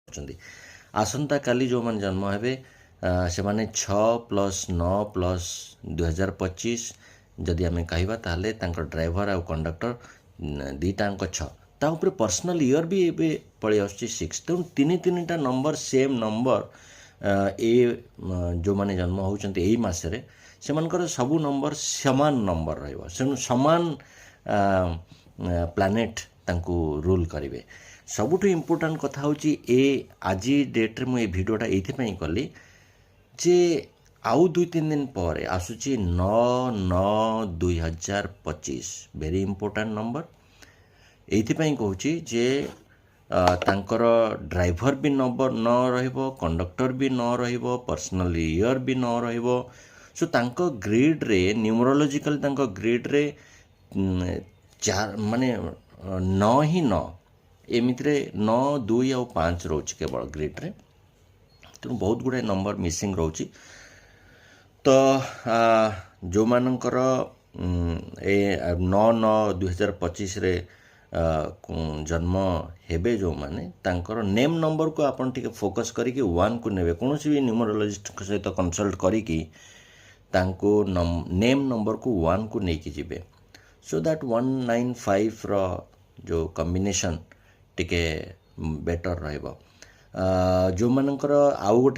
କରୁଛନ୍ତି। ଆସନ୍ତାକାଲି ଯେଉଁମାନେ ଜନ୍ମ ହେବେ ସେମାନେ 6+9+2025 ଯଦି ଆମେ କହିବା ତାହେଲେ ତାଙ୍କ ଡ୍ରାଇଭର ଆଉ କଣ୍ଡକ୍ଟର ଦୁଇଟାଙ୍କ 6 ତା ଉପରେ ପର୍ସନାଲ ଇୟର ବି ଏବେ ପଳେଇ ଆସୁଛି 6। ତେଣୁ ତିନିଟା ନମ୍ବର ସେମ୍ ନମ୍ବର ଏ ଯେଉଁମାନେ ଜନ୍ମ ହେଉଛନ୍ତି ଏଇ ମାସରେ ସେମାନଙ୍କର ସବୁ ନମ୍ବର ସମାନ ନମ୍ବର ରହିବ। ତେଣୁ ସମାନ ପ୍ଲାନେଟ୍ ତାଙ୍କୁ ରୁଲ୍ କରିବେ। ସବୁଠୁ ଇମ୍ପୋର୍ଟାଣ୍ଟ କଥା ହେଉଛି ଆଜି ଡେଟ୍ରେ ମୁଁ ଏ ଭିଡ଼ିଓଟା ଏଇଥିପାଇଁ କଲି ଯେ ଆଉ 2-3 ଦିନ ପରେ ଆସୁଛି 9/9/2025 ଭେରି ଇମ୍ପୋର୍ଟାଣ୍ଟ ନମ୍ବର। ଏଇଥିପାଇଁ କହୁଛି ଯେ ତାଙ୍କର ଡ୍ରାଇଭର ବି ନମ୍ବର 9 ରହିବ, କଣ୍ଡକ୍ଟର ବି 9 ରହିବ, ପର୍ସନାଲ ଇୟର ବି 9 ରହିବ। ସୋ ତାଙ୍କ ଗ୍ରିଡ଼୍ରେ ନ୍ୟୁମରୋଲୋଜିକାଲ ତାଙ୍କ ଗ୍ରିଡ଼୍ରେ ମାନେ 9 ହିଁ 9 ଏମିତିରେ 9, 2 ଆଉ 5 ରହୁଛି କେବଳ ଗ୍ରିଡ଼୍ରେ। ତେଣୁ ବହୁତ ଗୁଡ଼ାଏ ନମ୍ବର ମିସିଂ ରହୁଛି। ତ ଯେଉଁମାନଙ୍କର 9/9/2025ରେ ଜନ୍ମ ହେବେ ଯେଉଁମାନେ ତାଙ୍କର ନେମ୍ ନମ୍ବରକୁ ଆପଣ ଟିକେ ଫୋକସ୍ କରିକି 1କୁ ନେବେ। କୌଣସି ବି ନ୍ୟୁମରୋଲୋଜିଷ୍ଟଙ୍କ ସହିତ କନସଲ୍ଟ କରିକି ତାଙ୍କୁ ନେମ୍ ନମ୍ବରକୁ 1କୁ ନେଇକି ଯିବେ। ସୋ ଦ୍ୟାଟ୍ 195ର ଯେଉଁ କମ୍ବିନେସନ୍ ଟିକେ ବେଟର୍ ରହିବ। ଯେଉଁମାନଙ୍କର ଆଉ ଗୋଟେ